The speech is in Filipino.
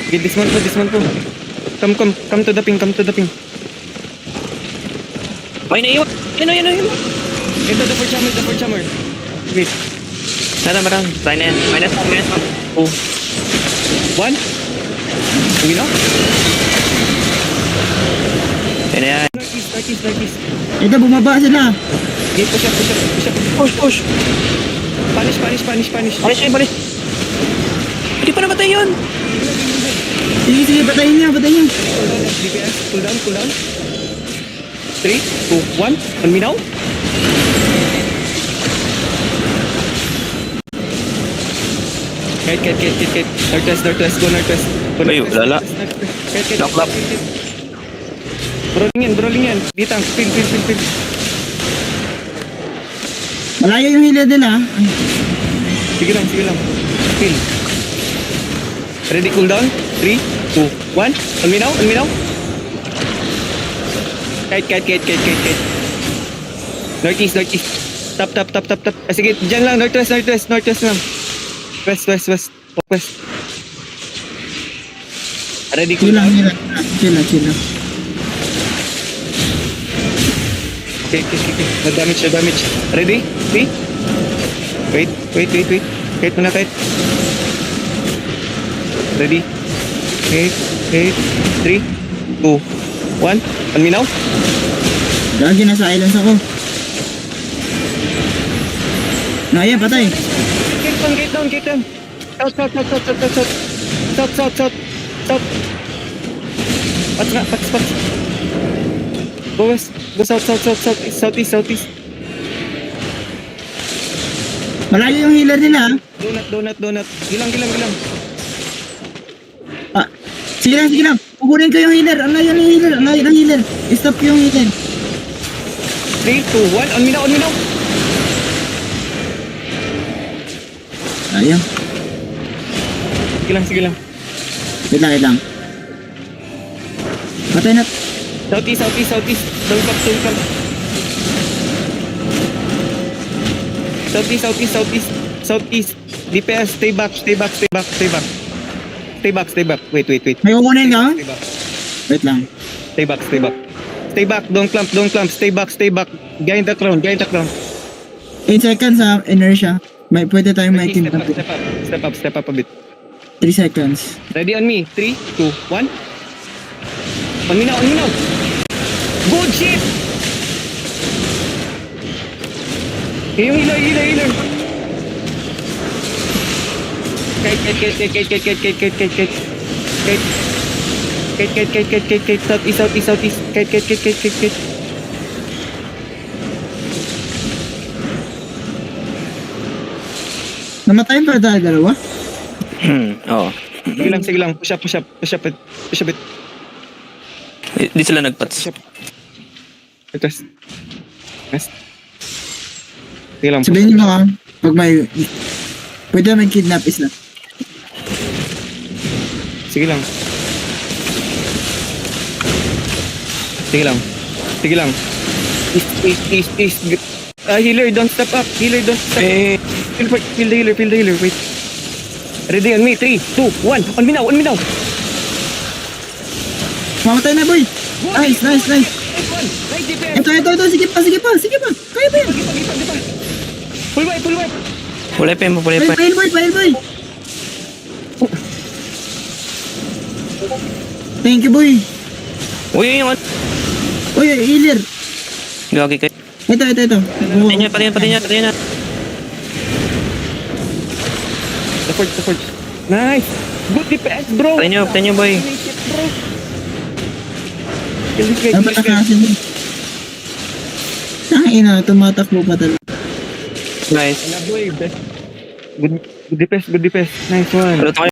Okay, dismount po. Come to the ping. Ay, naiwan. Yan. Ito, the fourth chamber. Wait. Marang. Try na yan. Minus 1. 1. Uwi na? Yan na yan. Northeast. Ito, bumaba sila. Okay, push up. Push. Punish. Balik. Hindi pa namatay yun. Sige, patayin niya. DPS, cool down. 3, 2, 1. On me now. Kite. Northwest. Go northwest. Ay, lala. Kite. Lock. Brawling yan. Ditang, pin. Malayo yung hila din ah. Sige lang. Pin. Ready, cool down. 3, 2, 1. On me now. Kite. Northeast. Tap. Sige, dyan lang. Northwest lang. West. Ready, cool down. Chill. Okay. No damage. Ready? 3. Wait. Kite muna. Ready? 3, 2, 1. On me now. Gagi, nasa islands ako. Naya, patay. Gate down. South. Pats. Go west. Go southeast. Malayo yung healer nila ah. Donut. Gilang. Ah, sige lang. Pukunin ko yung healer. Ang layo ng healer. Stop yung healer. 3, 2, 1. On me now. Ayun. Sige lang. Wait lang. Patay na. Southeast. Don't come. Southeast. DPS, stay back. Wait. May kukunin ka? Stay back. Wait lang. Stay back. Don't clamp. Stay back. Gain the crown. 8 seconds ha, inertia. Pwede tayong may team. Step up a bit. 3 seconds. Ready on me. 3, 2, 1. On me now. Good shit! Yung healer. Kite. Southeast. Kite. Namatay pa tayo dalawa? Oo. Sige lang. Push up it. Di sila nagpats. Yes. Sige lang. Sabihin nyo ha, pag may... Pwede may kidnap is na. Sige lang. East. Healer, don't step up. Feel the healer. Wait. Ready on me. 3, 2, 1. On me now. Mamatay na boy! Nice! Ito. Sige pa. Kaya ba yan? Pull wipe. Pulay pa. Pail boy! Thank you boy! Uy, yung Uy, healer! gagi kayo. Ito. Pati niya. The forge. Nice. Good DPS, bro. Pati niyo, boy. Dapat nakasin mo. Tangina, tumatakbo pa talaga. Nice. Boy, best. Good DPS. Nice one. Pero tayo